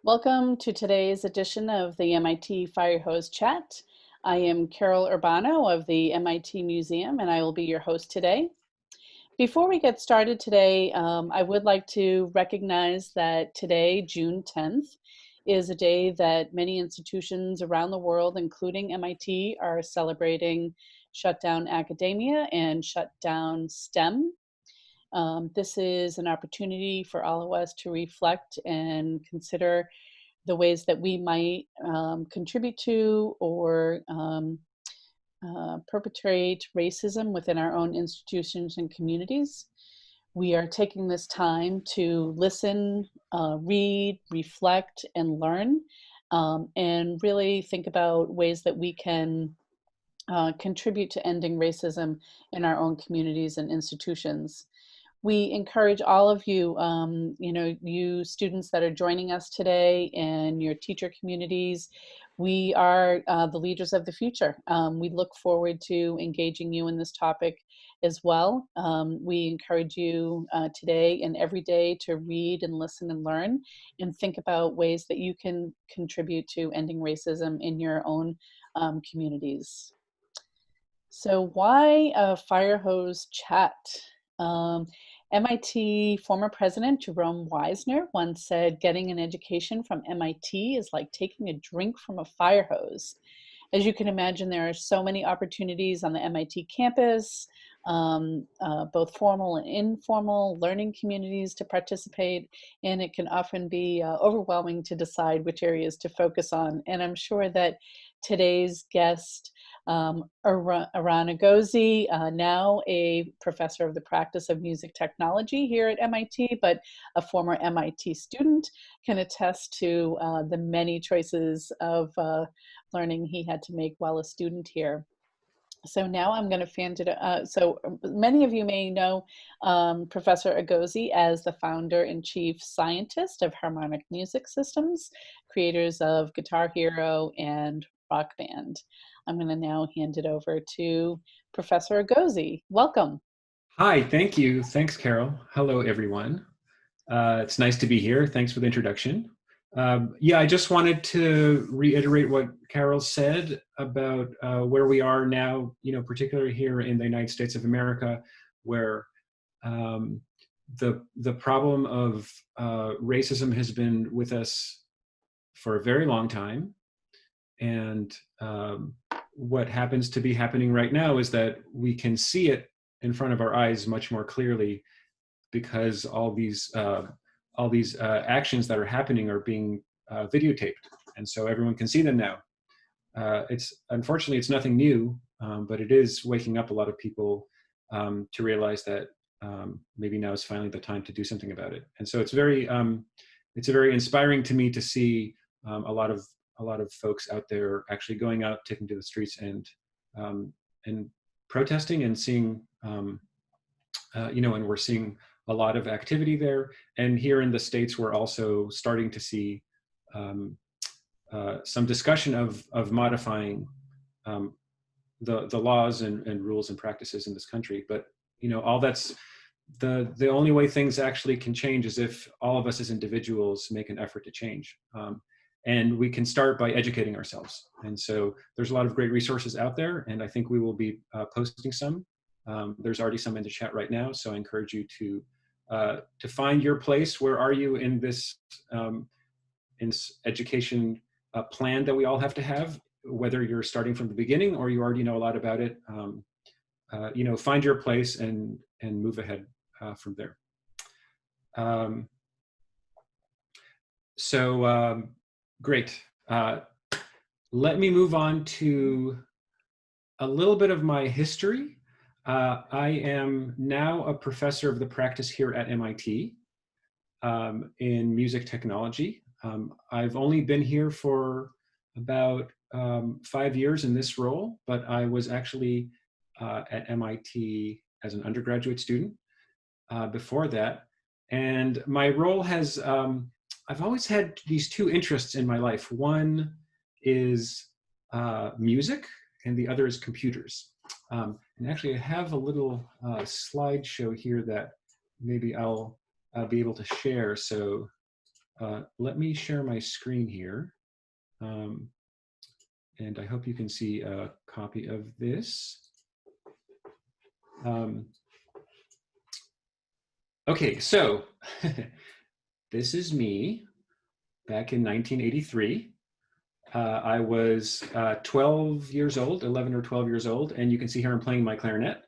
Welcome to today's edition of the MIT Fire Hose Chat. I am Carol Urbano of the MIT Museum, and I will be your host today. Before we get started today, I would like to recognize that today, June 10th, is a day that many institutions around the world, including MIT, are celebrating shutdown academia and shutdown STEM. This is an opportunity for all of us to reflect and consider the ways that we might contribute to or perpetrate racism within our own institutions and communities. We are taking this time to listen, read, reflect, and learn, and really think about ways that we can contribute to ending racism in our own communities and institutions. We encourage all of you, you students that are joining us today and your teacher communities. We are the leaders of the future. We look forward to engaging you in this topic as well. We encourage you today and every day to read and listen and learn and think about ways that you can contribute to ending racism in your own communities. So why a fire hose chat? Um, MIT former president Jerome Wisner once said, getting an education from MIT is like taking a drink from a fire hose. As you can imagine, there are so many opportunities on the MIT campus, both formal and informal learning communities to participate, and it can often be overwhelming to decide which areas to focus on. And I'm sure that today's guest, Eran Egozy, now a professor of the practice of music technology here at MIT, but a former MIT student, can attest to the many choices of learning he had to make while a student here. So now I'm going to hand it. So many of you may know Professor Egozy as the founder and chief scientist of Harmonic Music Systems, creators of Guitar Hero and Rock Band. I'm going to now hand it over to Professor Egozy. Welcome. Hi, thank you. Thanks, Carol. Hello, everyone. It's nice to be here. Thanks for the introduction. Yeah, I just wanted to reiterate what Carol said about where we are now, particularly here in the United States of America, where um, the problem of racism has been with us for a very long time. And what happens to be happening right now is that we can see it in front of our eyes much more clearly because all these actions that are happening are being videotaped, and so everyone can see them now. It's unfortunately it's nothing new, but it is waking up a lot of people to realize that maybe now is finally the time to do something about it. And so it's very inspiring to me to see a lot of folks out there actually going out, taking to the streets, and protesting and seeing, and we're seeing a lot of activity there. And here in the States, we're also starting to see some discussion of modifying the laws and rules and practices in this country. But all that's the only way things actually can change is if all of us as individuals make an effort to change. And we can start by educating ourselves. And so there's a lot of great resources out there, and I think we will be posting some. There's already some in the chat right now, so I encourage you to find your place. Where are you in this education plan that we all have to have? Whether you're starting from the beginning or you already know a lot about it, find your place and move ahead from there. Great. Let me move on to a little bit of my history. I am now a professor of the practice here at MIT in music technology. I've only been here for about 5 years in this role, but I was actually at MIT as an undergraduate student before that. And my role has, I've always had these two interests in my life. One is music, and the other is computers. And actually, I have a little slideshow here that maybe I'll be able to share. So let me share my screen here. And I hope you can see a copy of this. Okay, so this is me back in 1983. I was 12 years old, 11 or 12 years old, and you can see here I'm playing my clarinet.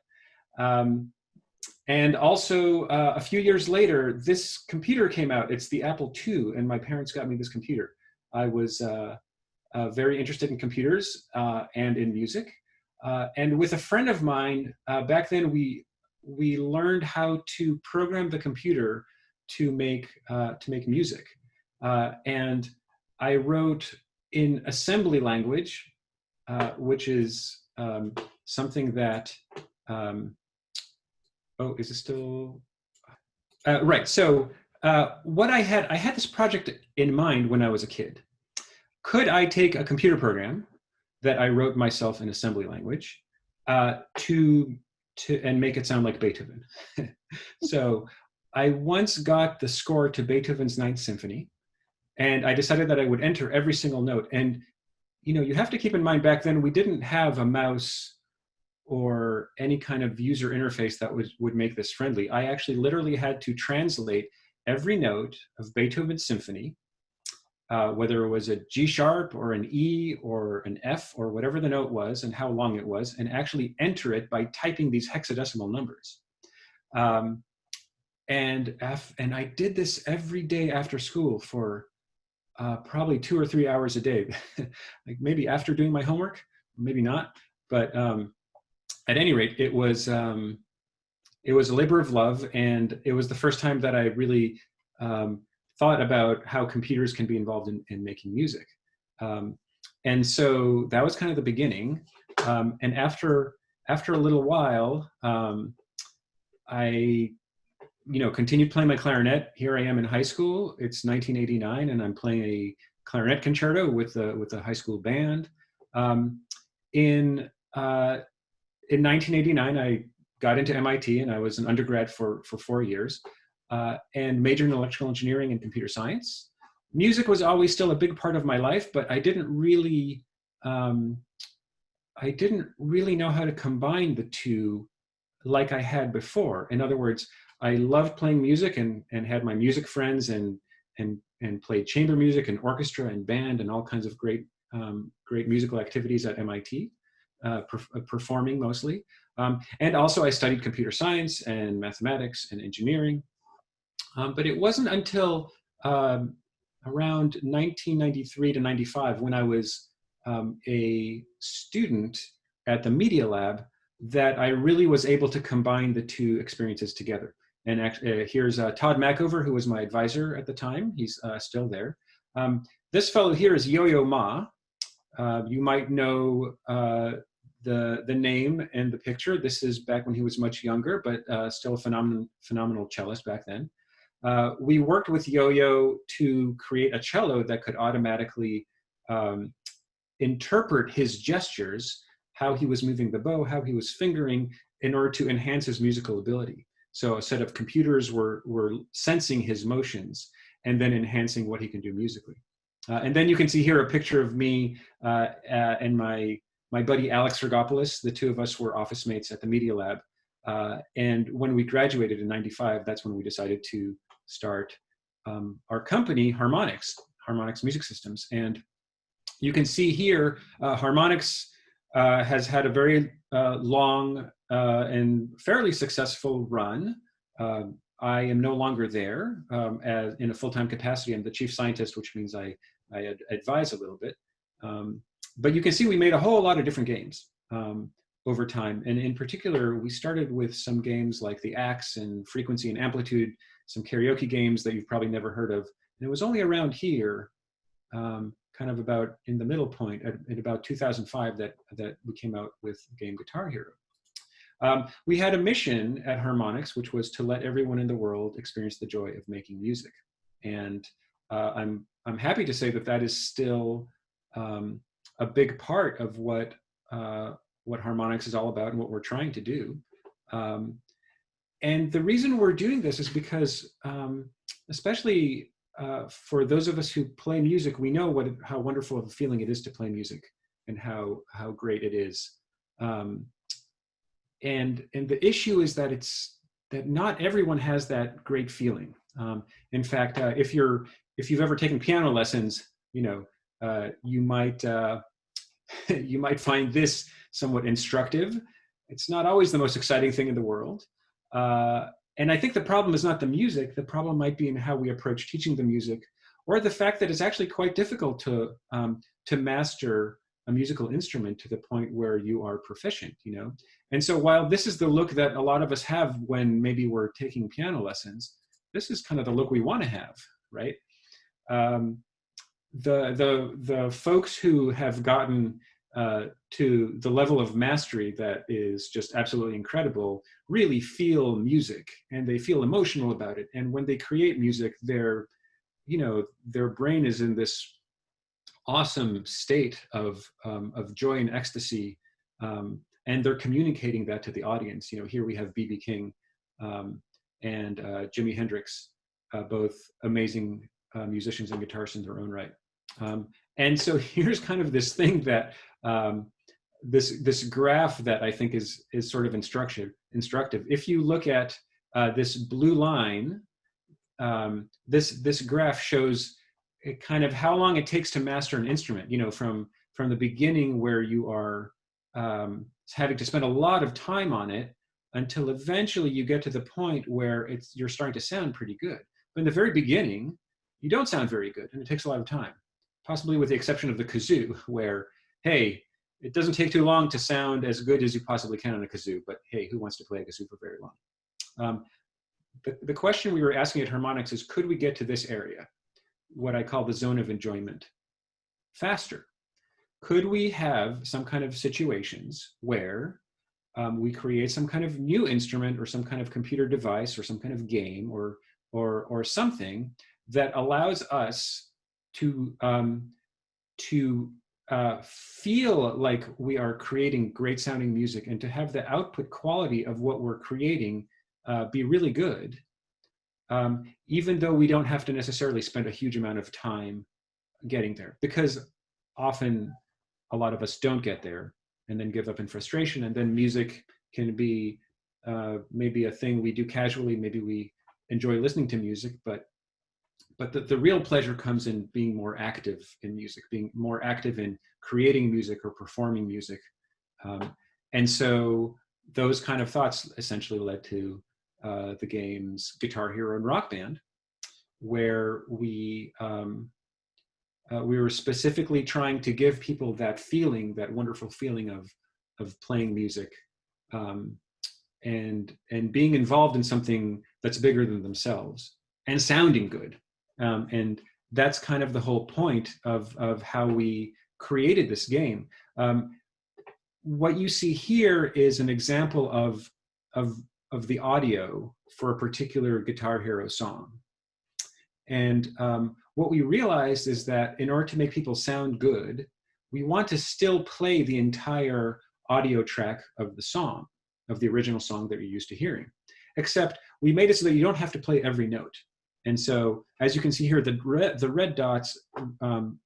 And also, a few years later, this computer came out. It's the Apple II, and my parents got me this computer. I was very interested in computers and in music. And with a friend of mine, back then we learned how to program the computer to make music. And I wrote in assembly language, which is something that, oh, is it still? Right, so what I had this project in mind when I was a kid. Could I take a computer program that I wrote myself in assembly language and make it sound like Beethoven? So I once got the score to Beethoven's Ninth Symphony, and I decided that I would enter every single note. And you have to keep in mind, back then we didn't have a mouse or any kind of user interface that would make this friendly. I actually literally had to translate every note of Beethoven's symphony, whether it was a G sharp or an E or an F or whatever the note was and how long it was, and actually enter it by typing these hexadecimal numbers. And I did this every day after school for probably 2 or 3 hours a day, like maybe after doing my homework, maybe not. But at any rate, it was a labor of love, and it was the first time that I really thought about how computers can be involved in making music. And so that was kind of the beginning. And after a little while, I continued playing my clarinet. Here I am in high school. It's 1989, and I'm playing a clarinet concerto with a high school band. In 1989, I got into MIT, and I was an undergrad for 4 years, and majored in electrical engineering and computer science. Music was always still a big part of my life, but I didn't really know how to combine the two like I had before. In other words, I loved playing music and had my music friends and played chamber music and orchestra and band and all kinds of great musical activities at MIT, performing mostly. And also I studied computer science and mathematics and engineering. But it wasn't until around 1993 to 95, when I was a student at the Media Lab, that I really was able to combine the two experiences together. And here's Todd Mackover, who was my advisor at the time. He's still there. This fellow here is Yo-Yo Ma. You might know the name and the picture. This is back when he was much younger, but still a phenomenal cellist back then. We worked with Yo-Yo to create a cello that could automatically interpret his gestures, how he was moving the bow, how he was fingering, in order to enhance his musical ability. So a set of computers were sensing his motions and then enhancing what he can do musically. And then you can see here a picture of me and my buddy Alex Sergopoulos. The two of us were office mates at the Media Lab. And when we graduated in '95, that's when we decided to start our company, Harmonix Music Systems. And you can see here, Harmonix has had a very long and fairly successful run. I am no longer there in a full-time capacity. I'm the chief scientist, which means I advise a little bit. But you can see we made a whole lot of different games over time. And in particular, we started with some games like the Axe and Frequency and Amplitude, some karaoke games that you've probably never heard of. And it was only around here, kind of about in the middle point, at about 2005, that we came out with the game Guitar Hero. We had a mission at Harmonix, which was to let everyone in the world experience the joy of making music. And I'm happy to say that is still a big part of what Harmonix is all about and what we're trying to do. And the reason we're doing this is because, especially for those of us who play music, we know how wonderful of a feeling it is to play music, and how great it is. Um, and the issue is that that not everyone has that great feeling. In fact, if you've ever taken piano lessons, you might you might find this somewhat instructive. It's not always the most exciting thing in the world. And I think the problem is not the music. The problem might be in how we approach teaching the music, or the fact that it's actually quite difficult to master a musical instrument to the point where you are proficient, And so while this is the look that a lot of us have when maybe we're taking piano lessons, this is kind of the look we want to have, right? The folks who have gotten to the level of mastery that is just absolutely incredible really feel music, and they feel emotional about it. And when they create music, their brain is in this awesome state of joy and ecstasy, and they're communicating that to the audience. Here we have B.B. King and Jimi Hendrix, both amazing musicians and guitarists in their own right. And so here's kind of this thing that this graph that I think is sort of instructive. If you look at this blue line, this graph shows kind of how long it takes to master an instrument. From the beginning, where you are having to spend a lot of time on it, until eventually you get to the point where you're starting to sound pretty good. But in the very beginning, you don't sound very good, and it takes a lot of time. Possibly with the exception of the kazoo, where, hey, it doesn't take too long to sound as good as you possibly can on a kazoo, but hey, who wants to play a kazoo for very long? The question we were asking at Harmonix is, could we get to this area, what I call the zone of enjoyment, faster? Could we have some kind of situations where we create some kind of new instrument, or some kind of computer device, or some kind of game, or something that allows us to feel like we are creating great sounding music, and to have the output quality of what we're creating be really good, even though we don't have to necessarily spend a huge amount of time getting there, because often a lot of us don't get there and then give up in frustration. And then music can be maybe a thing we do casually. Maybe we enjoy listening to music, but the real pleasure comes in being more active in music, being more active in creating music or performing music. And so those kind of thoughts essentially led to the games Guitar Hero and Rock Band, where we were specifically trying to give people that feeling, that wonderful feeling of playing music, and being involved in something that's bigger than themselves, and sounding good. And that's kind of the whole point of how we created this game. What you see here is an example of the audio for a particular Guitar Hero song. And what we realized is that in order to make people sound good, we want to still play the entire audio track of the song, of the original song that you're used to hearing. Except we made it so that you don't have to play every note. And so, as you can see here, the red dots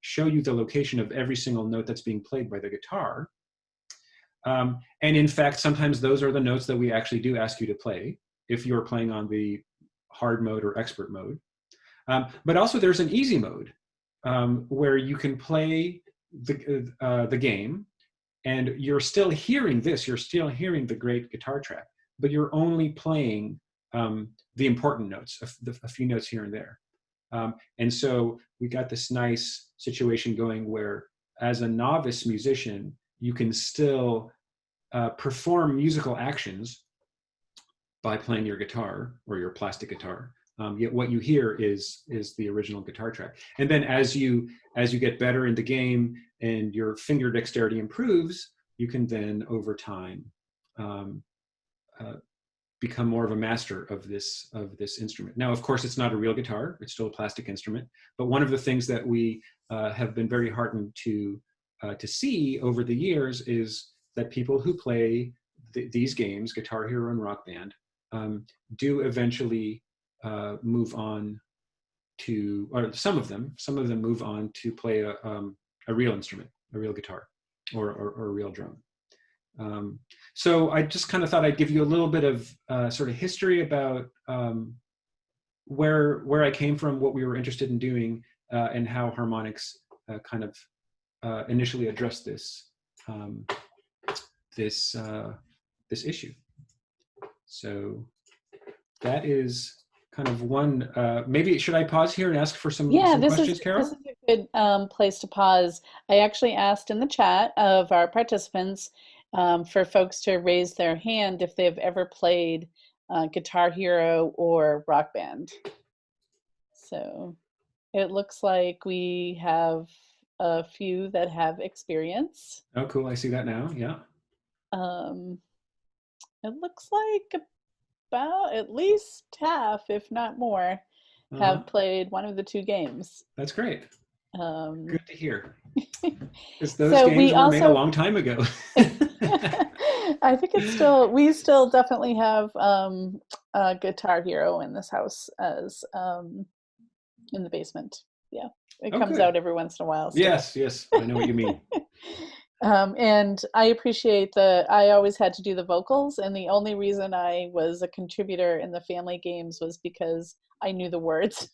show you the location of every single note that's being played by the guitar. And in fact, sometimes those are the notes that we actually do ask you to play if you're playing on the hard mode or expert mode. But also there's an easy mode where you can play the game, and you're still hearing this, you're still hearing the great guitar track, but you're only playing the important notes, a few notes here and there. And so we got this nice situation going where, as a novice musician, you can still perform musical actions by playing your guitar or your plastic guitar. Yet what you hear is the original guitar track. And then as you get better in the game and your finger dexterity improves, you can then over time become more of a master of this instrument. Now, of course, it's not a real guitar; it's still a plastic instrument. But one of the things that we have been very heartened to see over the years is that people who play these games, Guitar Hero and Rock Band, do eventually move on to, or some of them move on to play a real instrument, a real guitar, or a real drum. So I just kind of thought I'd give you a little bit of sort of history about where I came from, what we were interested in doing, and how Harmonix kind of initially addressed this issue. So that is kind of one. Maybe should I pause here and ask for some questions, This Carol? is a good place to pause. I actually asked in the chat of our participants for folks to raise their hand if they've ever played Guitar Hero or Rock Band. So it looks like we have a few that have experience. Oh, cool. I see that now. Yeah. It looks like about at least half, if not more, have played one of the two games. That's great. Good to hear. Because those So games we were made a also, long time ago. I think it's still, we still definitely have a Guitar Hero in this house as in the basement. Yeah, it comes good. out every once in a while. Still. Yes, I know what you mean. And I appreciate I always had to do the vocals, and the only reason I was a contributor in the family games was because I knew the words.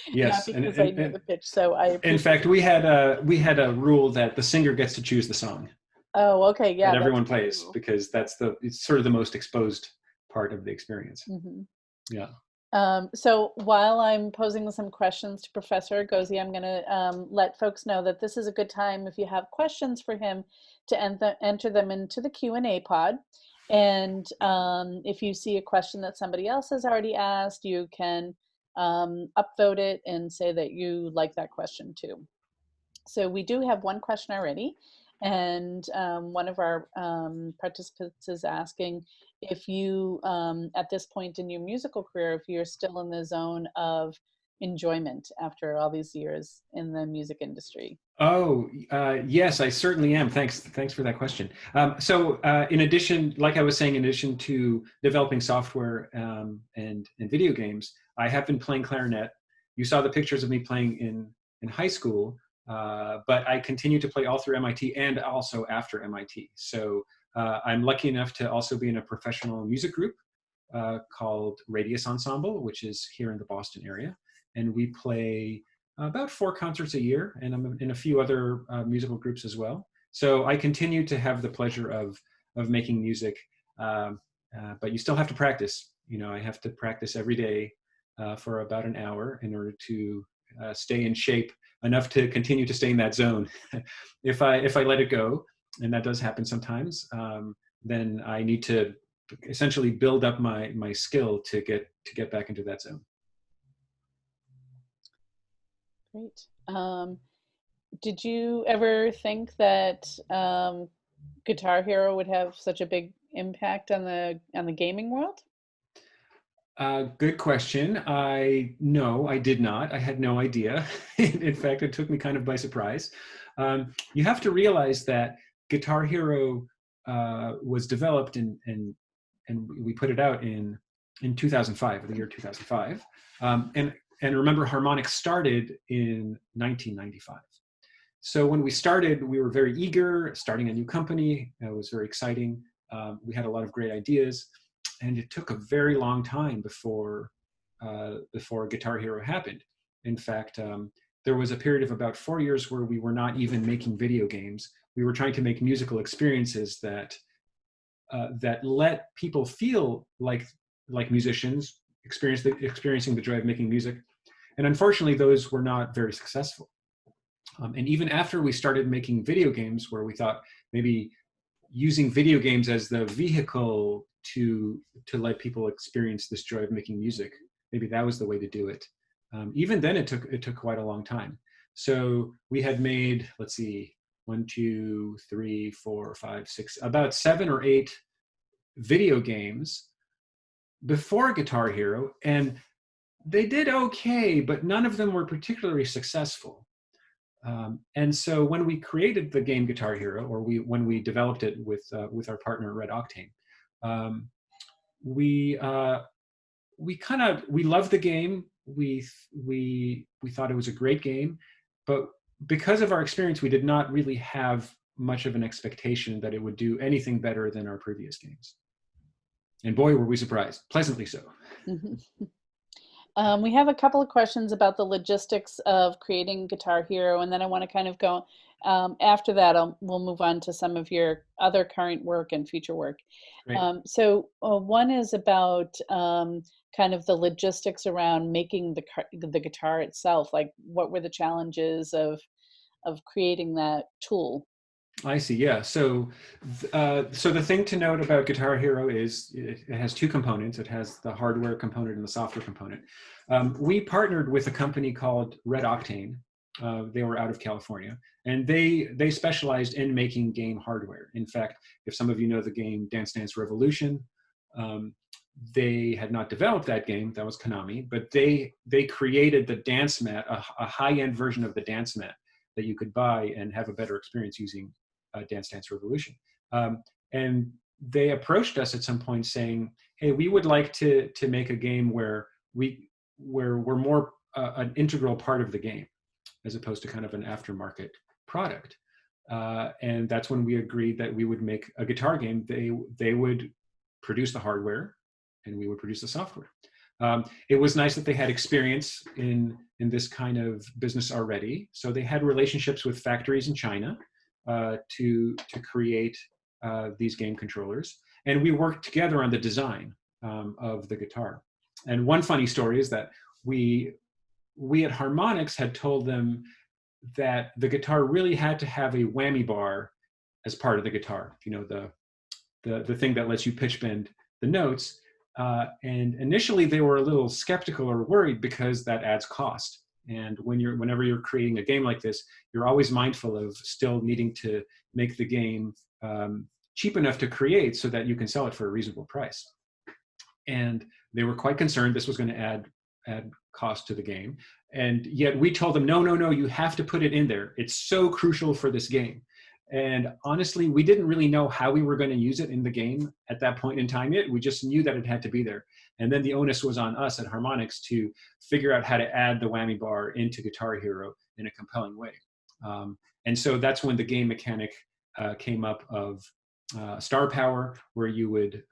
Yes, not because I knew the pitch. So in fact, we had a rule that the singer gets to choose the song. Oh, okay, yeah. That everyone plays, because it's sort of the most exposed part of the experience. Mm-hmm. Yeah. So while I'm posing some questions to Professor Egozy, I'm going to let folks know that this is a good time, if you have questions for him, to enter them into the Q&A pod. And if you see a question that somebody else has already asked, you can upvote it and say that you like that question too. So we do have one question already. And one of our participants is asking if you, at this point in your musical career, if you're still in the zone of enjoyment after all these years in the music industry. Oh, yes, I certainly am. Thanks for that question. So in addition, like I was saying, in addition to developing software and video games, I have been playing clarinet. You saw the pictures of me playing in high school, but I continue to play all through MIT and also after MIT. So I'm lucky enough to also be in a professional music group called Radius Ensemble, which is here in the Boston area. And we play about 4 concerts a year, and I'm in a few other musical groups as well. So I continue to have the pleasure of making music, but you still have to practice. I have to practice every day for about an hour in order to stay in shape enough to continue to stay in that zone. If I let it go, and that does happen sometimes, then I need to essentially build up my skill to get back into that zone. Great. Did you ever think that Guitar Hero would have such a big impact on the gaming world? Good question. No, I did not. I had no idea. In fact, it took me kind of by surprise. You have to realize that Guitar Hero was developed and we put it out in 2005, the year 2005. And remember, Harmonix started in 1995. So when we started, we were very eager, starting a new company. It was very exciting. We had a lot of great ideas, and it took a very long time before Guitar Hero happened. In fact, there was a period of about 4 years where we were not even making video games. We were trying to make musical experiences that let people feel like musicians, experiencing the joy of making music. And unfortunately, those were not very successful. And even after we started making video games, where we thought maybe using video games as the vehicle to let people experience this joy of making music, maybe that was the way to do it. Even then, it took quite a long time. So we had made, let's see, 1, 2, 3, 4, 5, 6, about 7 or 8 video games before Guitar Hero, and they did okay, but none of them were particularly successful. And so when we created the game Guitar Hero, or when we developed it with our partner Red Octane, we loved the game. we thought it was a great game, but because of our experience, we did not really have much of an expectation that it would do anything better than our previous games. And boy, were we surprised, pleasantly so. We have a couple of questions about the logistics of creating Guitar Hero, and then I want to kind of go after that. We'll move on to some of your other current work and future work. Great. One is about kind of the logistics around making the guitar itself. Like, what were the challenges of creating that tool? I see. Yeah. So the thing to note about Guitar Hero is it has two components. It has the hardware component and the software component. We partnered with a company called Red Octane. They were out of California, and they specialized in making game hardware. In fact, if some of you know the game Dance Dance Revolution, they had not developed that game. That was Konami, but they created the dance mat, a high-end version of the dance mat that you could buy and have a better experience using Dance Dance Revolution. And they approached us at some point saying, hey, we would like to make a game where we're more an integral part of the game as opposed to kind of an aftermarket product. And that's when we agreed that we would make a guitar game. They would produce the hardware and we would produce the software. It was nice that they had experience in this kind of business already. So they had relationships with factories in China to create these game controllers. And we worked together on the design of the guitar. And one funny story is that we at Harmonix had told them that the guitar really had to have a whammy bar as part of the guitar, you know, the thing that lets you pitch bend the notes. And initially they were a little skeptical or worried because that adds cost. And whenever you're creating a game like this, you're always mindful of still needing to make the game cheap enough to create so that you can sell it for a reasonable price. And they were quite concerned this was going to add cost to the game. And yet we told them, no, you have to put it in there. It's so crucial for this game. And honestly, we didn't really know how we were going to use it in the game at that point in time yet. We just knew that it had to be there. And then the onus was on us at Harmonix to figure out how to add the whammy bar into Guitar Hero in a compelling way. And so that's when the game mechanic came up of star power, where you would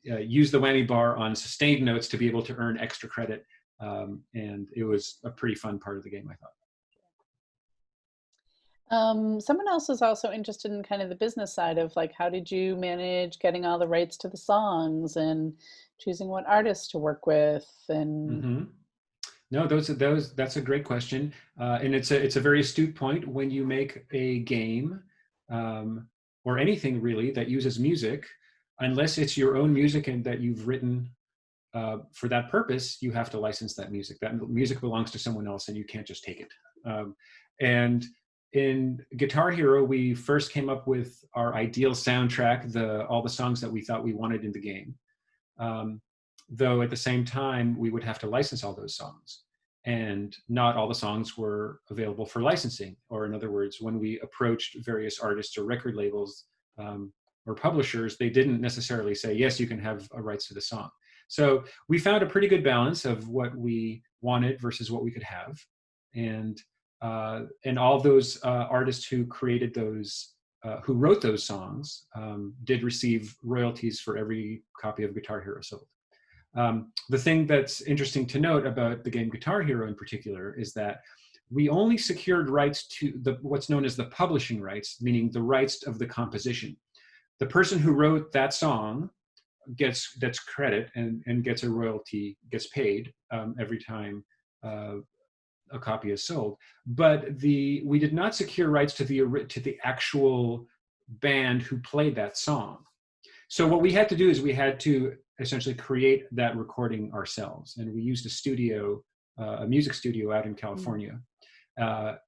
use the whammy bar on sustained notes to be able to earn extra credit. And it was a pretty fun part of the game, I thought. Someone else is also interested in kind of the business side of, like, how did you manage getting all the rights to the songs and choosing what artists to work with? And Mm-hmm. No, that's a great question, and it's a very astute point. When you make a game or anything really that uses music, unless it's your own music and that you've written for that purpose, you have to license that music. That music belongs to someone else, and you can't just take it. And in Guitar Hero, we first came up with our ideal soundtrack, all the songs that we thought we wanted in the game. Though at the same time, we would have to license all those songs. And not all the songs were available for licensing. Or in other words, when we approached various artists or record labels or publishers, they didn't necessarily say, yes, you can have rights to the song. So we found a pretty good balance of what we wanted versus what we could have. And all those artists who created those, who wrote those songs, did receive royalties for every copy of Guitar Hero sold. The thing that's interesting to note about the game Guitar Hero in particular is that we only secured rights to what's known as the publishing rights, meaning the rights of the composition. The person who wrote that song gets credit and gets a royalty, gets paid every time a copy is sold. But we did not secure rights to the actual band who played that song. So what we had to do is we had to essentially create that recording ourselves. And we used a music studio out in California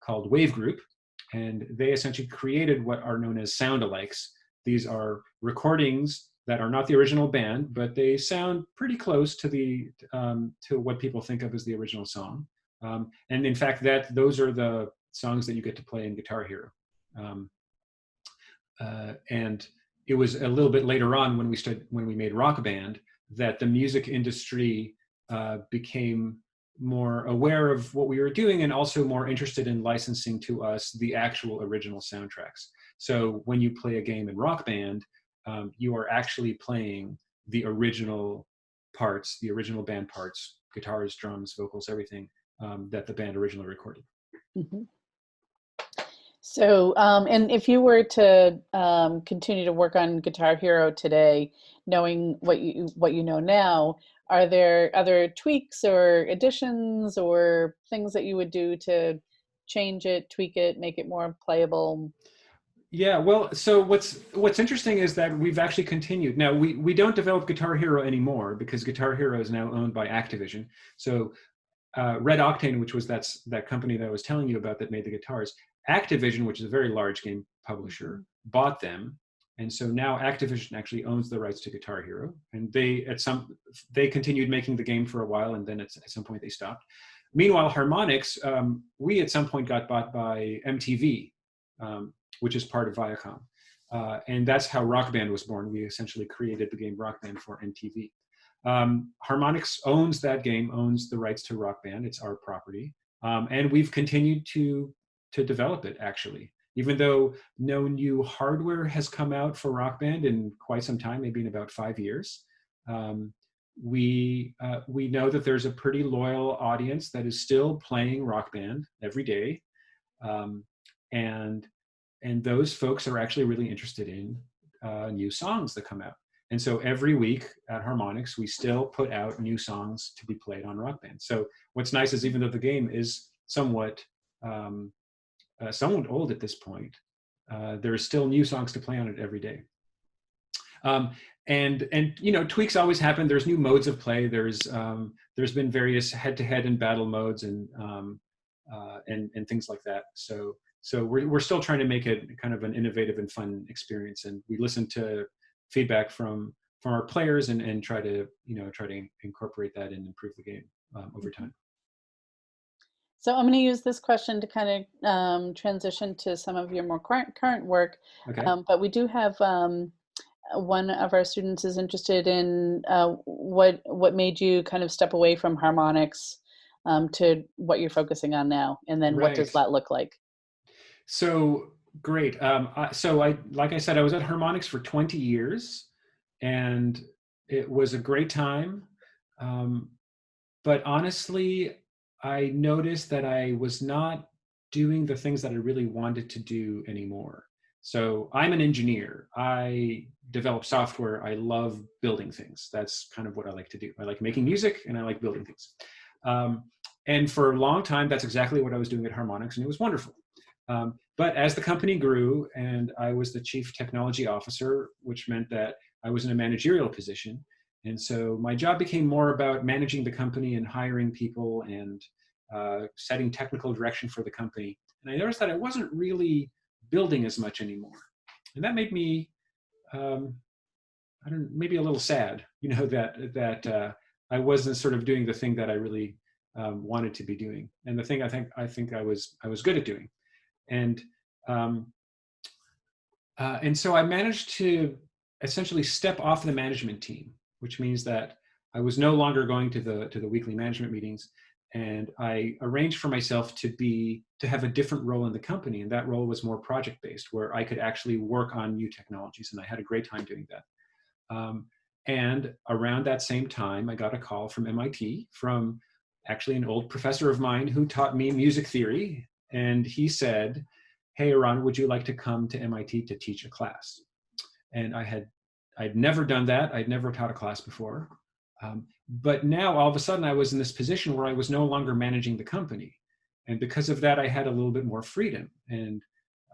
called Wave Group. And they essentially created what are known as sound-alikes. These are recordings that are not the original band, but they sound pretty close to what people think of as the original song. And in fact, those are the songs that you get to play in Guitar Hero. And it was a little bit later on when we made Rock Band that the music industry became more aware of what we were doing and also more interested in licensing to us the actual original soundtracks. So when you play a game in Rock Band, you are actually playing the original parts, the original band parts, guitars, drums, vocals, everything that the band originally recorded. Mhm. So, and if you were to continue to work on Guitar Hero today, knowing what you know now, are there other tweaks or additions or things that you would do to change it, tweak it, make it more playable? Yeah, well, so what's interesting is that we've actually continued. Now we don't develop Guitar Hero anymore because Guitar Hero is now owned by Activision. So Red Octane, which was that company that I was telling you about that made the guitars, Activision, which is a very large game publisher, Mhm. bought them, and so now Activision actually owns the rights to Guitar Hero, and they continued making the game for a while, and then at some point they stopped. Meanwhile, Harmonix, we at some point got bought by MTV, which is part of Viacom, and that's how Rock Band was born. We essentially created the game Rock Band for MTV. Harmonix owns that game, owns the rights to Rock Band. It's our property, and we've continued to develop it. Actually, even though no new hardware has come out for Rock Band in quite some time, maybe in about 5 years, um, we know that there's a pretty loyal audience that is still playing Rock Band every day, um, and those folks are actually really interested in new songs that come out. And so every week at Harmonix, we still put out new songs to be played on Rock Band. So what's nice is even though the game is um, somewhat old at this point, there are still new songs to play on it every day. And you know, tweaks always happen. There's new modes of play. There's been various head-to-head and battle modes and things like that. So we're still trying to make it kind of an innovative and fun experience, and we listen to feedback from our players and try to incorporate that and improve the game over Mhm. time. So I'm going to use this question to kind of transition to some of your more current work, Okay. but we do have one of our students is interested in what made you kind of step away from harmonics to what you're focusing on now, and then what does Right. that look like? So great. Like I said, I was at Harmonix for 20 years, and it was a great time. Um, but honestly, I noticed that I was not doing the things that I really wanted to do anymore. So I'm an engineer. I develop software. I love building things. That's kind of what I like to do. I like making music and I like building things. Um, and for a long time, that's exactly what I was doing at Harmonix, and it was wonderful. But as the company grew and I was the chief technology officer, which meant that I was in a managerial position, and so my job became more about managing the company and hiring people and setting technical direction for the company. And I noticed that I wasn't really building as much anymore. And that made me, I don't, maybe a little sad, that I wasn't sort of doing the thing that I really wanted to be doing, and the thing I think I was good at doing. And um, and so I managed to essentially step off the management team, which means that I was no longer going to the weekly management meetings, and I arranged for myself to have a different role in the company, and that role was more project based, where I could actually work on new technologies, and I had a great time doing that. And around that same time, I got a call from MIT from actually an old professor of mine who taught me music theory, and he said, "Hey, Iran, would you like to come to MIT to teach a class?" And I'd never done that. I'd never taught a class before. But now all of a sudden I was in this position where I was no longer managing the company. And because of that, I had a little bit more freedom. And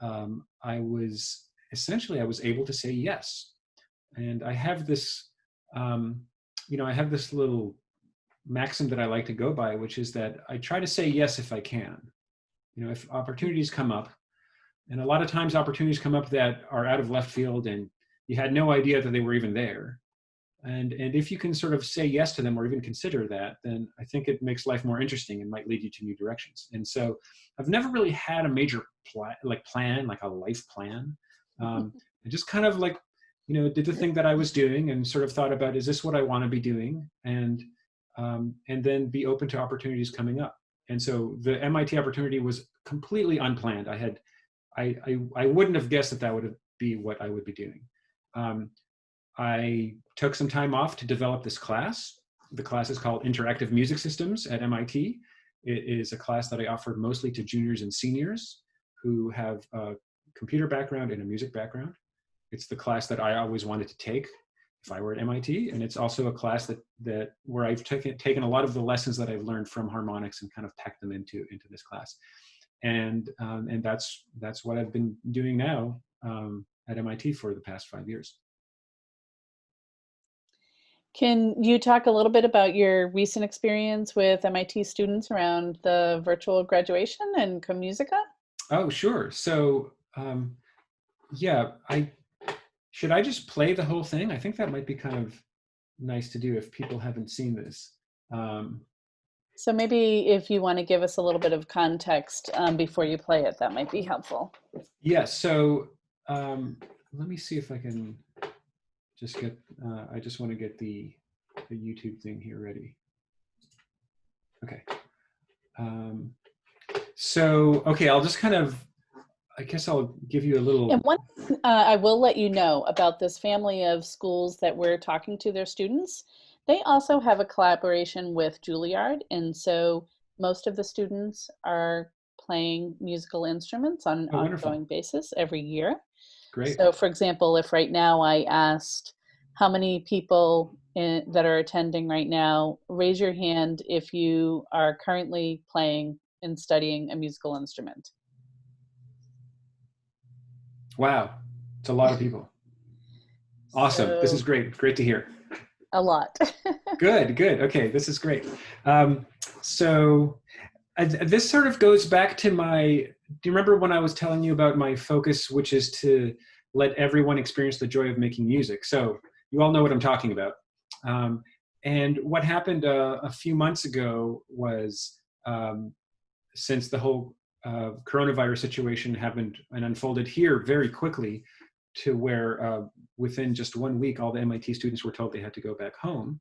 I was able to say yes. And I have this, um, I have this little maxim that I like to go by, which is that I try to say yes if I can. If opportunities come up, and a lot of times opportunities come up that are out of left field and you had no idea that they were even there. And if you can sort of say yes to them or even consider that, then I think it makes life more interesting and might lead you to new directions. And so I've never really had a major plan, like a life plan. I just kind of did the thing that I was doing and sort of thought about, is this what I want to be doing? And and then be open to opportunities coming up. And so the MIT opportunity was completely unplanned. I wouldn't have guessed that that would be what I would be doing. I took some time off to develop this class. The class is called Interactive Music Systems at MIT. It is a class that I offer mostly to juniors and seniors who have a computer background and a music background. It's the class that I always wanted to take if I were at MIT, and it's also a class that where I've taken a lot of the lessons that I've learned from Harmonix and kind of packed them into this class. And that's what I've been doing now at MIT for the past 5 years. Can you talk a little bit about your recent experience with MIT students around the virtual graduation and Musica? Oh, sure. So yeah, should I just play the whole thing? I think that might be kind of nice to do if people haven't seen this. So maybe if you want to give us a little bit of context before you play it, that might be helpful. Yeah, so let me see if I can just get, I just want to get the YouTube thing here ready. Okay. So, okay, I'll just kind of, I guess I'll give you a little. And one, I will let you know about this family of schools that we're talking to their students. They also have a collaboration with Juilliard, and so most of the students are playing musical instruments on an ongoing basis every year. Great. So for example, if right now I asked how many people that are attending right now, raise your hand if you are currently playing and studying a musical instrument. Wow, it's a lot of people. Awesome. So, this is great. Great to hear. A lot. Good. Okay, this is great. So this sort of goes back to do you remember when I was telling you about my focus, which is to let everyone experience the joy of making music? So you all know what I'm talking about. And what happened a few months ago was, since the whole coronavirus situation happened and unfolded here very quickly, to where within just 1 week, all the MIT students were told they had to go back home.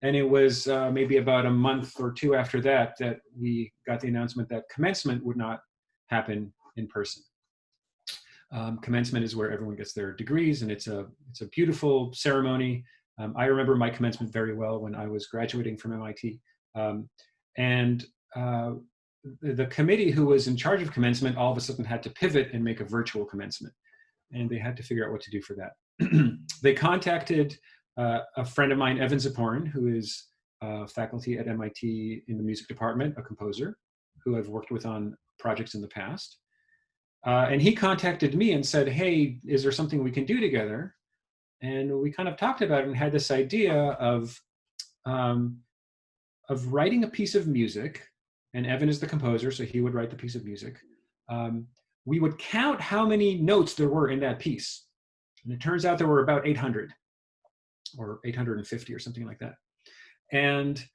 And it was maybe about a month or two after that that we got the announcement that commencement would not happen in person. Commencement is where everyone gets their degrees, and it's a beautiful ceremony. I remember my commencement very well when I was graduating from MIT. And the committee who was in charge of commencement all of a sudden had to pivot and make a virtual commencement. And they had to figure out what to do for that. They contacted a friend of mine, Evan Ziporn, who is faculty at MIT in the music department, a composer who I've worked with on projects in the past. And he contacted me and said, hey, is there something we can do together? And we kind of talked about it and had this idea of writing a piece of music. And Evan is the composer, so he would write the piece of music. We would count how many notes there were in that piece. And it turns out there were about 800 or 850 or something like that. And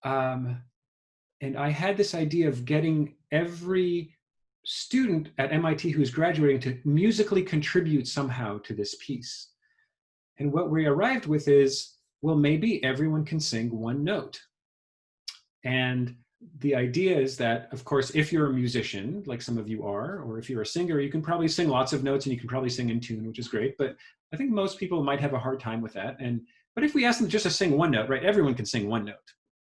I had this idea of getting every student at MIT who's graduating to musically contribute somehow to this piece. And what we arrived with is, well, maybe everyone can sing one note. And the idea is that, of course, if you're a musician, like some of you are, or if you're a singer, you can probably sing lots of notes and you can probably sing in tune, which is great. But I think most people might have a hard time with that. But if we ask them just to sing one note, right, everyone can sing one note.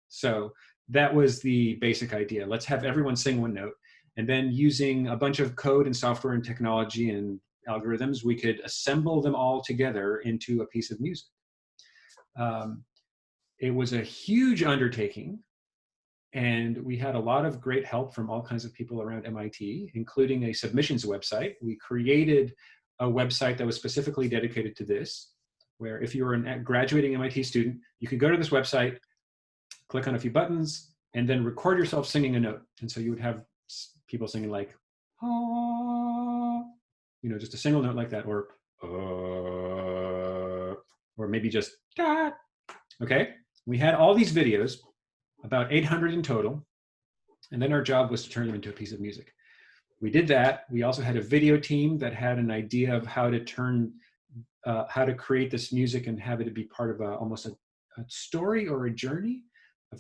So that was the basic idea. Let's have everyone sing one note. And then using a bunch of code and software and technology and algorithms, we could assemble them all together into a piece of music. It was a huge undertaking. And we had a lot of great help from all kinds of people around MIT, including a submissions website. We created a website that was specifically dedicated to this, where if you were a graduating MIT student, you could go to this website, click on a few buttons, and then record yourself singing a note. And so you would have people singing like, ah, just a single note like that, or maybe just da. Okay, we had all these videos, about 800 in total, and then our job was to turn them into a piece of music. We did that. We also had a video team that had an idea of how to create this music and have it be part of almost a story or a journey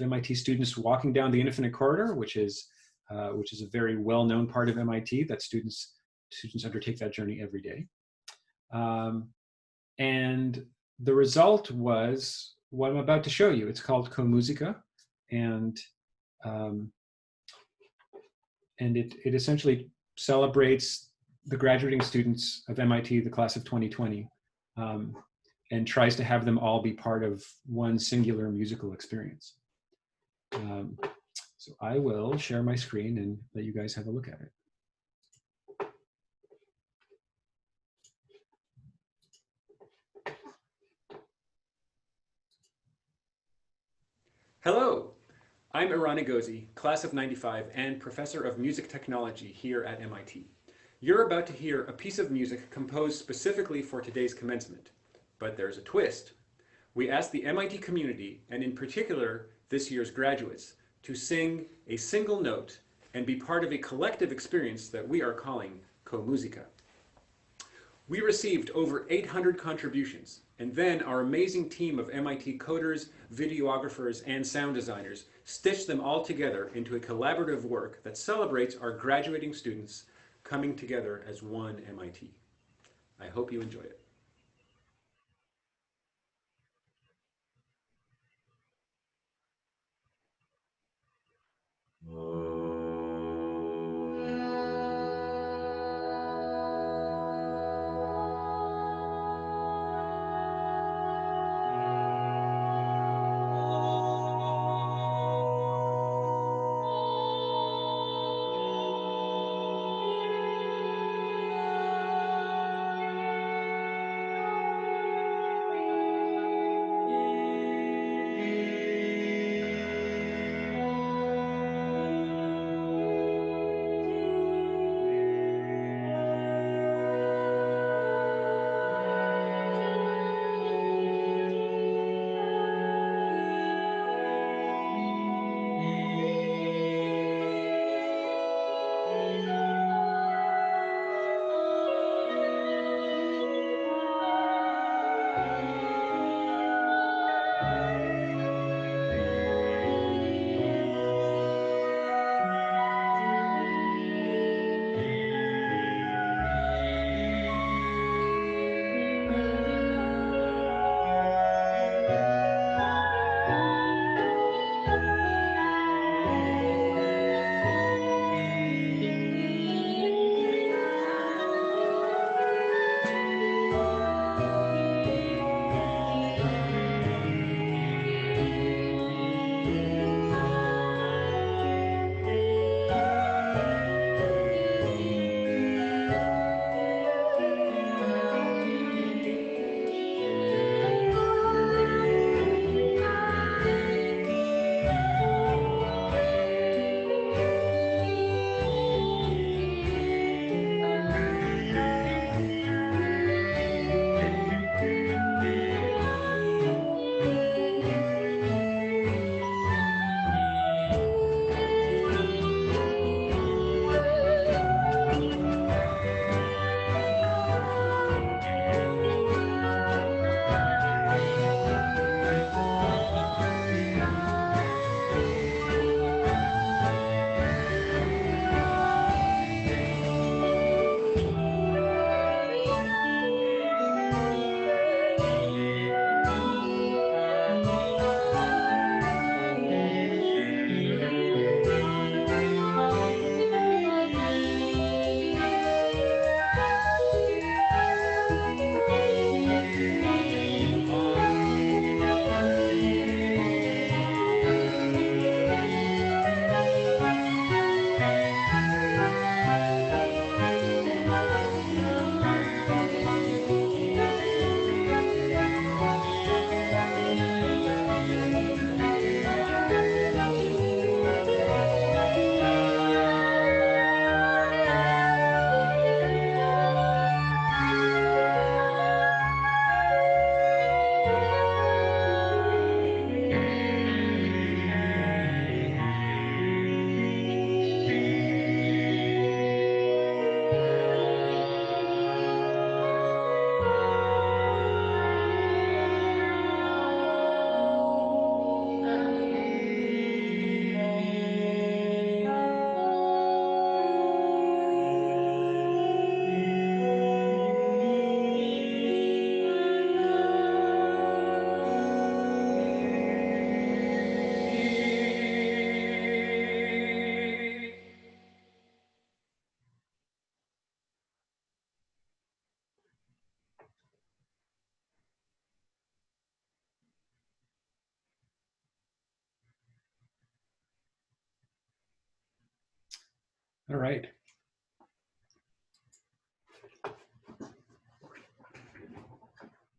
MIT students walking down the Infinite Corridor, which is a very well-known part of MIT that students undertake that journey every day. And the result was what I'm about to show you. It's called Musica, and it essentially celebrates the graduating students of MIT, the class of 2020, and tries to have them all be part of one singular musical experience. So I will share my screen and let you guys have a look at it. Hello, I'm Eran Egozy, class of 95 and professor of music technology here at MIT. You're about to hear a piece of music composed specifically for today's commencement. But there's a twist. We asked the MIT community, and in particular this year's graduates, to sing a single note and be part of a collective experience that we are calling Musica. We received over 800 contributions, and then our amazing team of MIT coders, videographers, and sound designers stitched them all together into a collaborative work that celebrates our graduating students coming together as one MIT. I hope you enjoy it. All right.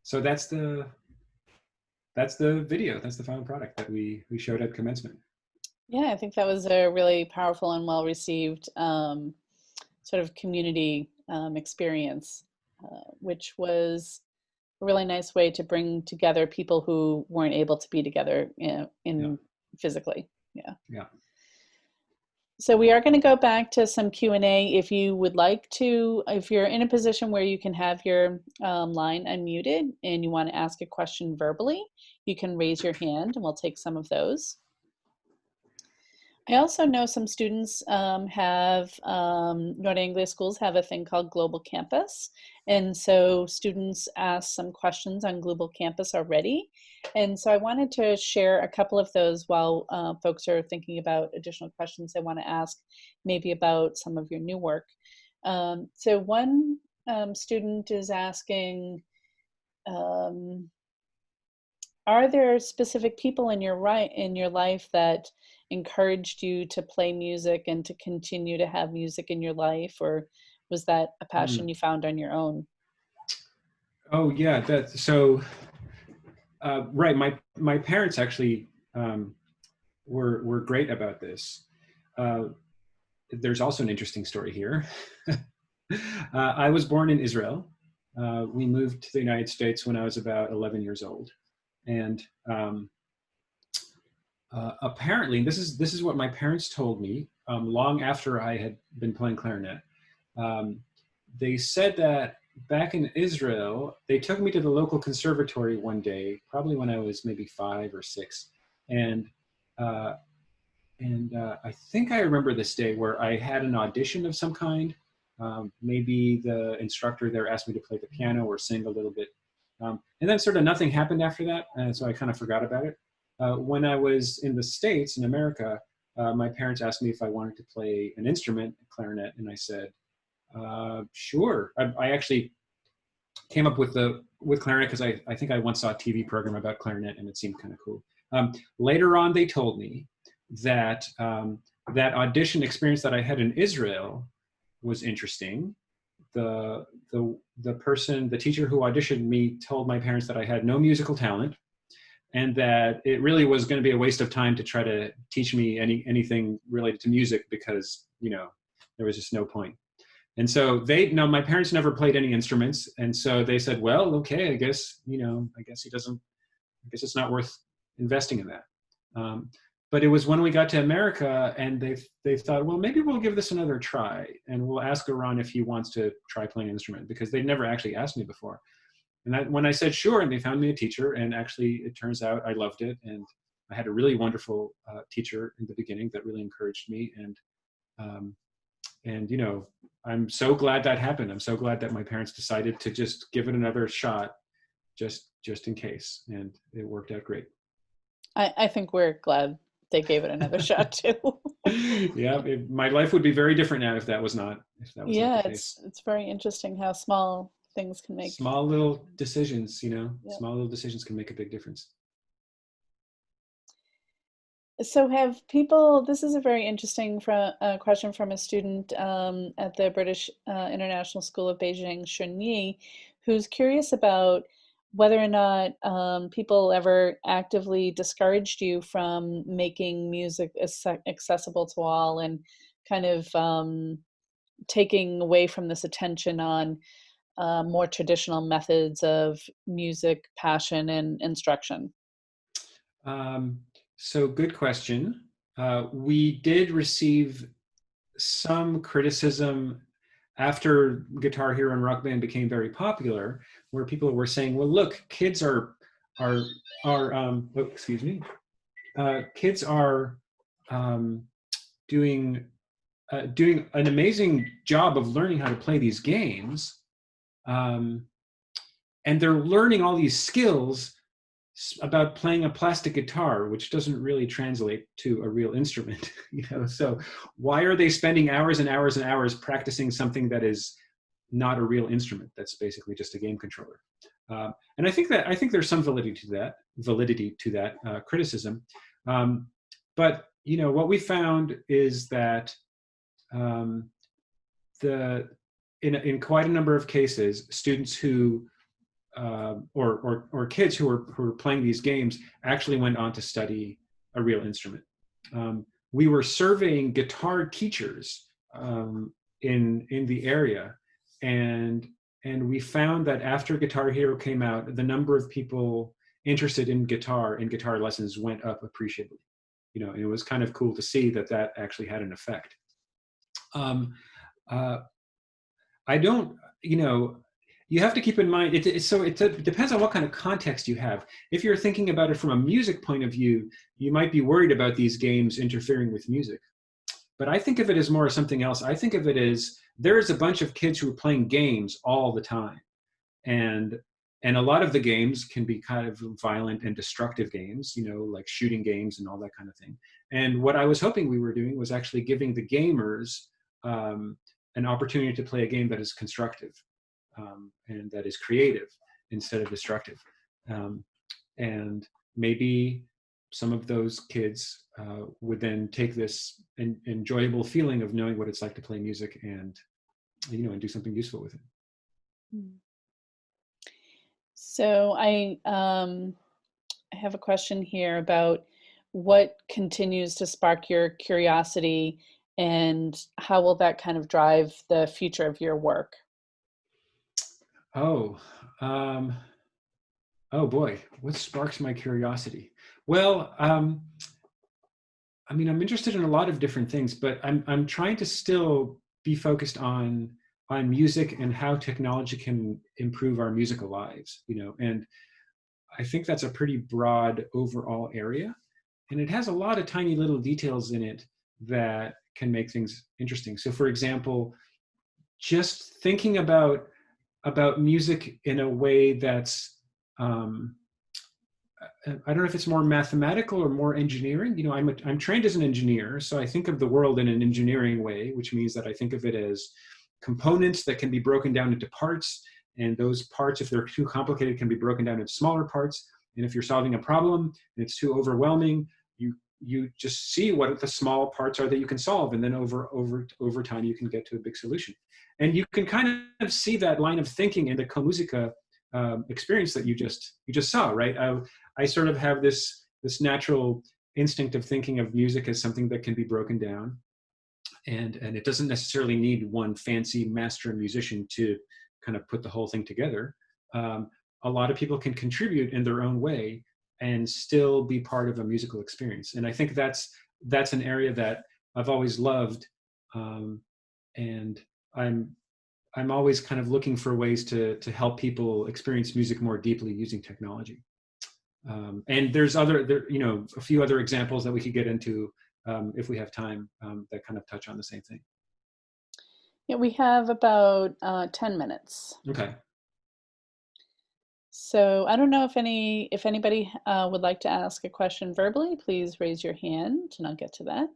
So that's the video. That's the final product that we showed at commencement. Yeah, I think that was a really powerful and well received sort of community experience, which was a really nice way to bring together people who weren't able to be together, you know, Yeah. in physically. Yeah. Yeah. So we are going to go back to some Q&A. If you would like to, if you're in a position where you can have your line unmuted and you want to ask a question verbally, you can raise your hand and we'll take some of those. I also know some students North Anglia schools have a thing called Global Campus. And so students ask some questions on Global Campus already. And so I wanted to share a couple of those while folks are thinking about additional questions they want to ask, maybe about some of your new work. So one student is asking, are there specific people in your life that encouraged you to play music and to continue to have music in your life, or was that a passion you found on your own? Oh yeah, so. Right, my parents actually were great about this. There's also an interesting story here. I was born in Israel. We moved to the United States when I was about 11 years old, and apparently, this is what my parents told me long after I had been playing clarinet. They said that back in Israel, they took me to the local conservatory one day, probably when I was maybe 5 or 6, and uh, I think I remember this day where I had an audition of some kind. Maybe the instructor there asked me to play the piano or sing a little bit. And then sort of nothing happened after that, and so I kind of forgot about it. When I was in the States, in America, my parents asked me if I wanted to play an instrument, clarinet, and I said, sure. I actually came up with clarinet because I think I once saw a TV program about clarinet and it seemed kind of cool. Later on, they told me that that audition experience that I had in Israel was interesting. The teacher who auditioned me told my parents that I had no musical talent and that it really was going to be a waste of time to try to teach me anything related to music because, you know, there was just no point. And so my parents never played any instruments. And so they said, well, okay, I guess it's not worth investing in that. But it was when we got to America and they thought, well, maybe we'll give this another try and we'll ask Eran if he wants to try playing an instrument because they'd never actually asked me before. And when I said sure, and they found me a teacher, and actually it turns out I loved it. And I had a really wonderful teacher in the beginning that really encouraged me. And you know, I'm so glad that happened. I'm so glad that my parents decided to just give it another shot, just in case, and it worked out great. I think we're glad they gave it another shot too. Yeah, my life would be very different now if that was not Yeah, the case. it's very interesting how small things can make. Small little decisions, you know, Yep. small little decisions can make a big difference. So have people, this is a very interesting question from a student at the British International School of Beijing, Shunyi, who's curious about whether or not people ever actively discouraged you from making music accessible to all and kind of taking away from this attention on more traditional methods of music, passion, and instruction. So good question. We did receive some criticism after Guitar Hero and Rock Band became very popular, where people were saying, "Well, look, kids are excuse me, kids are doing an amazing job of learning how to play these games, and they're learning all these skills about playing a plastic guitar, which doesn't really translate to a real instrument, you know. So why are they spending hours and hours and hours practicing something that is not a real instrument? That's basically just a game controller." And I think there's some validity to that criticism. But you know, what we found is that um, in quite a number of cases, students who or kids who were playing these games actually went on to study a real instrument. We were surveying guitar teachers in the area, and we found that after Guitar Hero came out, the number of people interested in guitar lessons went up appreciably. And it was kind of cool to see that actually had an effect. Uh, I don't, you have to keep in mind, it depends on what kind of context you have. If you're thinking about it from a music point of view, you might be worried about these games interfering with music. But I think of it as more something else. I think of it as there's a bunch of kids who are playing games all the time. And a lot of the games can be kind of violent and destructive games, like shooting games and all that kind of thing. And what I was hoping we were doing was actually giving the gamers an opportunity to play a game that is constructive and that is creative instead of destructive. And maybe some of those kids would then take this enjoyable feeling of knowing what it's like to play music and do something useful with it. So I have a question here about what continues to spark your curiosity and how will that kind of drive the future of your work? Oh boy, what sparks my curiosity? Well, I'm interested in a lot of different things, but I'm trying to still be focused on music and how technology can improve our musical lives, and I think that's a pretty broad overall area, and it has a lot of tiny little details in it that can make things interesting. So for example, just thinking about music in a way that's I don't know if it's more mathematical or more engineering. I'm trained as an engineer, so I think of the world in an engineering way, which means that I think of it as components that can be broken down into parts, and those parts, if they're too complicated, can be broken down into smaller parts. And if you're solving a problem and it's too overwhelming, you just see what the small parts are that you can solve, and then over time you can get to a big solution. And you can kind of see that line of thinking in the Musica experience that you just saw, right? I sort of have this natural instinct of thinking of music as something that can be broken down, and it doesn't necessarily need one fancy master musician to kind of put the whole thing together. A lot of people can contribute in their own way and still be part of a musical experience, and I think that's an area that I've always loved, and I'm always kind of looking for ways to help people experience music more deeply using technology. And there's a few other examples that we could get into if we have time that kind of touch on the same thing. Yeah, we have about 10 minutes. Okay. So I don't know if anybody would like to ask a question verbally. Please raise your hand, and I'll get to that.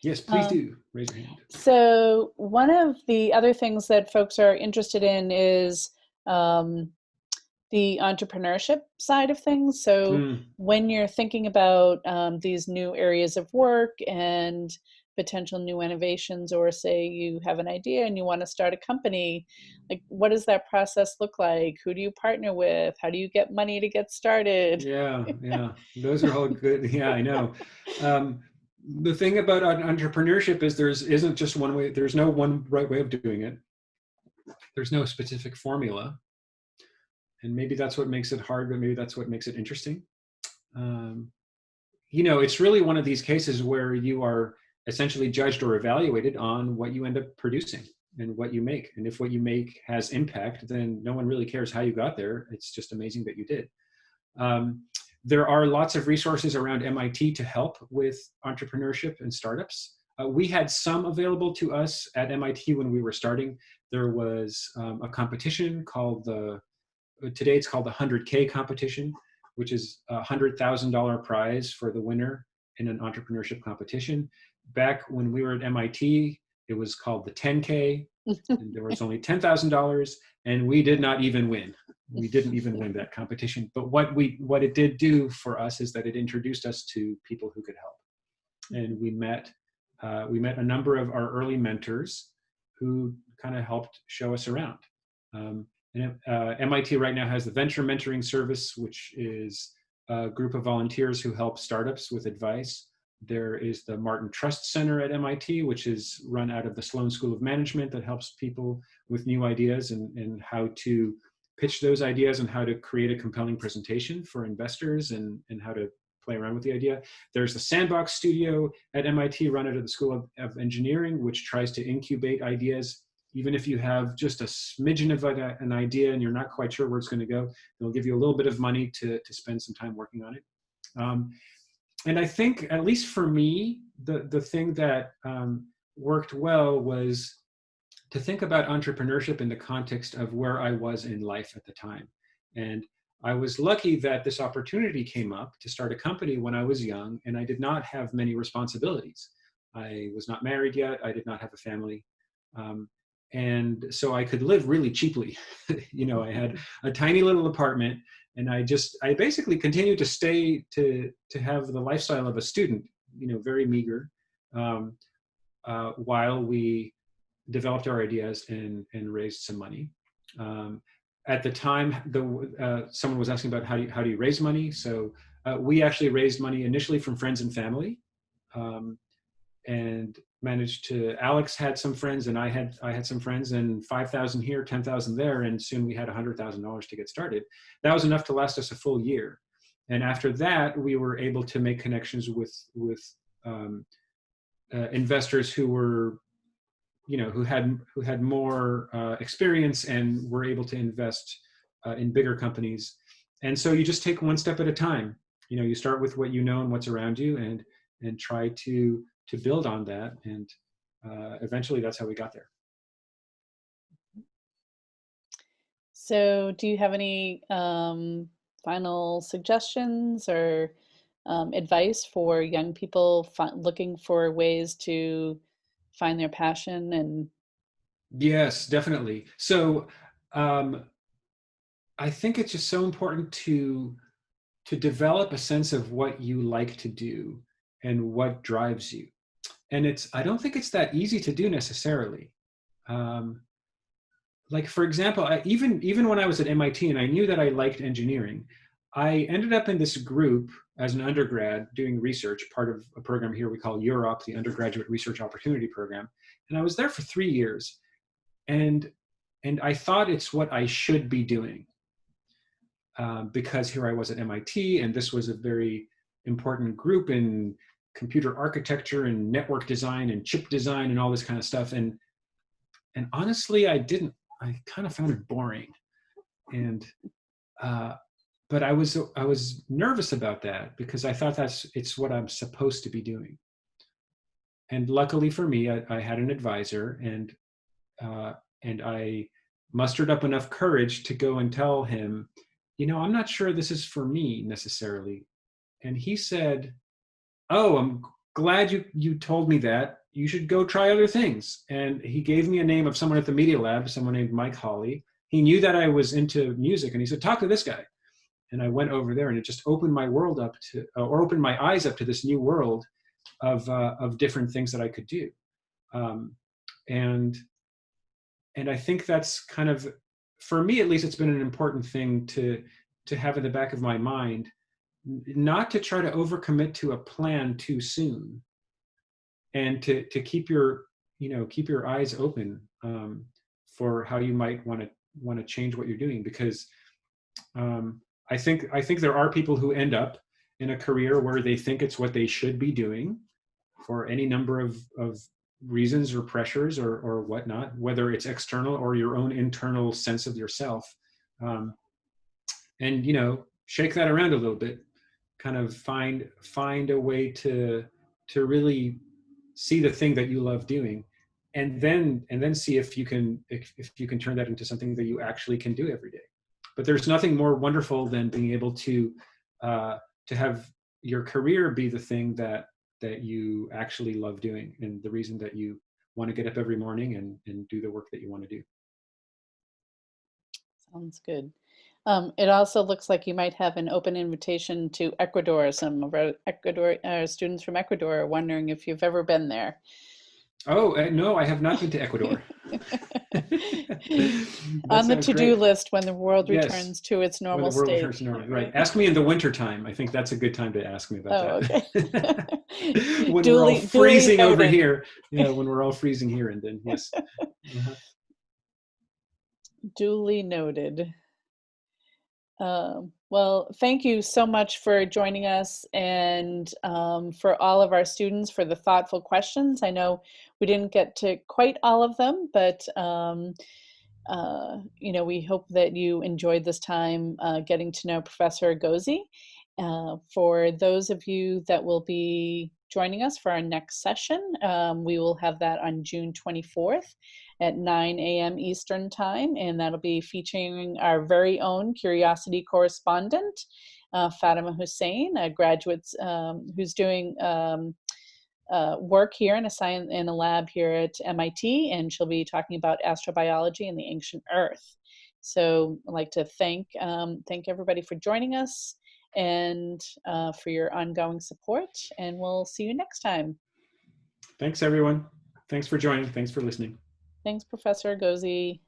Yes, please do. Raise your hand. So one of the other things that folks are interested in is the entrepreneurship side of things. So when you're thinking about these new areas of work and potential new innovations, or say you have an idea and you want to start a company, like what does that process look like? Who do you partner with? How do you get money to get started? Yeah, those are all good. Yeah, I know. The thing about entrepreneurship is there isn't just one way. There's no one right way of doing it. There's no specific formula. And maybe that's what makes it hard, but maybe that's what makes it interesting. It's really one of these cases where you are essentially judged or evaluated on what you end up producing and what you make. And if what you make has impact, then no one really cares how you got there. It's just amazing that you did. There are lots of resources around MIT to help with entrepreneurship and startups. We had some available to us at MIT when we were starting. There was a competition called today it's called the 100K competition, which is a $100,000 prize for the winner in an entrepreneurship competition. Back when we were at MIT, it was called the 10K, and there was only $10,000, and we did not even win. We didn't even win that competition. But what it did do for us is that it introduced us to people who could help. And we met we met a number of our early mentors who kind of helped show us around. MIT right now has the Venture Mentoring Service, which is a group of volunteers who help startups with advice. There is the Martin Trust Center at MIT, which is run out of the Sloan School of Management, that helps people with new ideas and how to pitch those ideas and how to create a compelling presentation for investors and how to play around with the idea. There's the Sandbox Studio at MIT, run out of the School of Engineering, which tries to incubate ideas. Even if you have just a smidgen of an idea and you're not quite sure where it's going to go, they'll give you a little bit of money to spend some time working on it. And I think, at least for me, the thing that worked well was to think about entrepreneurship in the context of where I was in life at the time. And I was lucky that this opportunity came up to start a company when I was young, and I did not have many responsibilities. I was not married yet. I did not have a family. And so I could live really cheaply. I had a tiny little apartment, and I basically continued to stay to have the lifestyle of a student, very meager, while we developed our ideas and raised some money. At the time, someone was asking about how do you raise money. So we actually raised money initially from friends and family, and managed to. Alex had some friends, and I had some friends, and 5,000 here, 10,000 there, and soon we had $100,000 to get started. That was enough to last us a full year. And after that, we were able to make connections with investors who were, who had more experience and were able to invest in bigger companies. And so you just take one step at a time. You start with what you know and what's around you, and try to build on that. And eventually that's how we got there. So do you have any final suggestions or advice for young people looking for ways to find their passion? And Yes, definitely. So I think it's just so important to develop a sense of what you like to do and what drives you. And I don't think it's that easy to do necessarily. Like, for example, even when I was at MIT and I knew that I liked engineering, I ended up in this group as an undergrad doing research, part of a program here we call UROP, the Undergraduate Research Opportunity Program. And I was there for 3 years. And I thought it's what I should be doing, because here I was at MIT, and this was a very important group in computer architecture and network design and chip design and all this kind of stuff. And honestly, I kind of found it boring. And but I was nervous about that, because I thought it's what I'm supposed to be doing. And luckily for me, I had an advisor, and I mustered up enough courage to go and tell him, I'm not sure this is for me necessarily. And he said, "Oh, I'm glad you told me that. You should go try other things." And he gave me a name of someone at the Media Lab, someone named Mike Hawley. He knew that I was into music, and he said, "Talk to this guy." And I went over there, and it just opened my world up to, or opened my eyes up to this new world of different things that I could do. And I think that's kind of, for me at least, it's been an important thing to have in the back of my mind, not to try to overcommit to a plan too soon, and to keep your eyes open for how you might want to change what you're doing. Because I think there are people who end up in a career where they think it's what they should be doing for any number of reasons or pressures or whatnot, whether it's external or your own internal sense of yourself. And shake that around a little bit, kind of find a way to really see the thing that you love doing, and then see if you can turn that into something that you actually can do every day. But there's nothing more wonderful than being able to have your career be the thing that you actually love doing, and the reason that you want to get up every morning and do the work that you want to do. Sounds good. It also looks like you might have an open invitation to Ecuador. Some of our Ecuador students from Ecuador are wondering if you've ever been there. Oh, no, I have not been to Ecuador. That On the sounds to-do great. list when the world Yes, returns to its when the normal world state. returns to normal. Right. Ask me in the winter time. I think that's a good time to ask me about Oh, okay. that. When we're all Duly freezing over noted. here. Yeah, when we're all freezing here, and then yes. Uh-huh. Duly noted. Well, thank you so much for joining us, and for all of our students for the thoughtful questions. I know we didn't get to quite all of them, but you know, we hope that you enjoyed this time getting to know Professor Egozy. For those of you that will be joining us for our next session, we will have that on June 24th at 9 a.m. Eastern Time, and that'll be featuring our very own Curiosity correspondent, Fatima Hussein, a graduate who's doing work here in a lab here at MIT, and she'll be talking about astrobiology and the ancient Earth. So I'd like to thank everybody for joining us and for your ongoing support, and we'll see you next time. Thanks, everyone. Thanks for joining. Thanks for listening. Thanks, Professor Egozy.